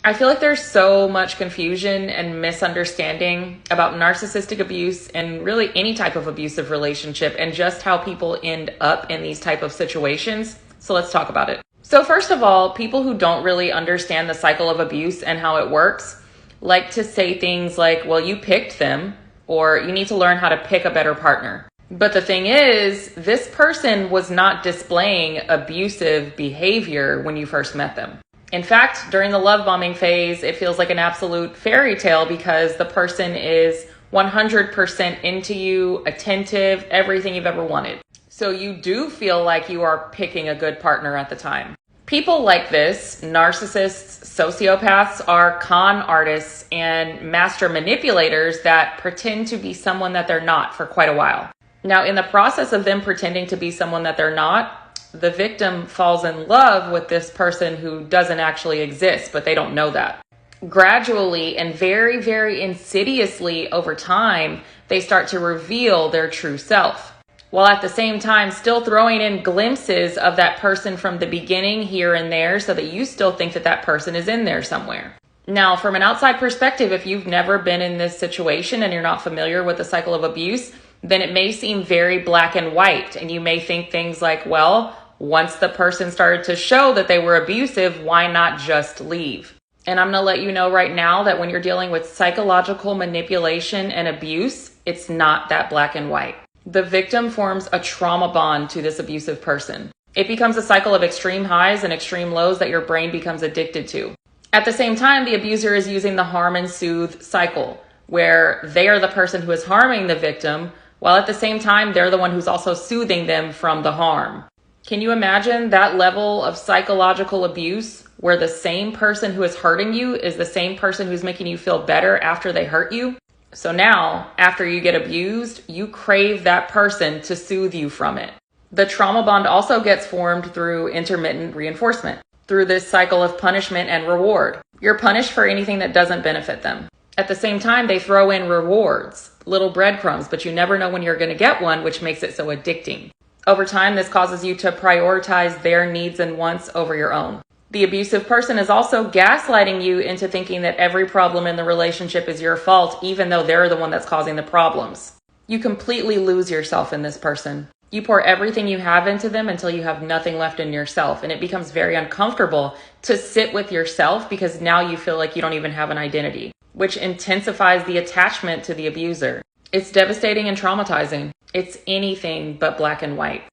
I feel like there's so much confusion and misunderstanding about narcissistic abuse and really any type of abusive relationship and just how people end up in these type of situations. So let's talk about it. So first of all, people who don't really understand the cycle of abuse and how it works like to say things like, well, you picked them, or you need to learn how to pick a better partner. But the thing is, this person was not displaying abusive behavior when you first met them. In fact, during the love bombing phase, it feels like an absolute fairy tale because the person is 100% into you, attentive, everything you've ever wanted. So you do feel like you are picking a good partner at the time. People like this, narcissists, sociopaths, are con artists and master manipulators that pretend to be someone that they're not for quite a while. Now, in the process of them pretending to be someone that they're not, the victim falls in love with this person who doesn't actually exist, but they don't know that. Gradually and very, very insidiously over time, they start to reveal their true self, while at the same time still throwing in glimpses of that person from the beginning here and there so that you still think that that person is in there somewhere. Now, from an outside perspective, if you've never been in this situation and you're not familiar with the cycle of abuse, then it may seem very black and white. And you may think things like, well, once the person started to show that they were abusive, why not just leave? And I'm going to let you know right now that when you're dealing with psychological manipulation and abuse, it's not that black and white. The victim forms a trauma bond to this abusive person. It becomes a cycle of extreme highs and extreme lows that your brain becomes addicted to. At the same time, the abuser is using the harm and soothe cycle, where they are the person who is harming the victim, while at the same time, they're the one who's also soothing them from the harm. Can you imagine that level of psychological abuse where the same person who is hurting you is the same person who's making you feel better after they hurt you? So now, after you get abused, you crave that person to soothe you from it. The trauma bond also gets formed through intermittent reinforcement, through this cycle of punishment and reward. You're punished for anything that doesn't benefit them. At the same time, they throw in rewards, little breadcrumbs, but you never know when you're going to get one, which makes it so addicting. Over time, this causes you to prioritize their needs and wants over your own. The abusive person is also gaslighting you into thinking that every problem in the relationship is your fault, even though they're the one that's causing the problems. You completely lose yourself in this person. You pour everything you have into them until you have nothing left in yourself, and it becomes very uncomfortable to sit with yourself because now you feel like you don't even have an identity, which intensifies the attachment to the abuser. It's devastating and traumatizing. It's anything but black and white.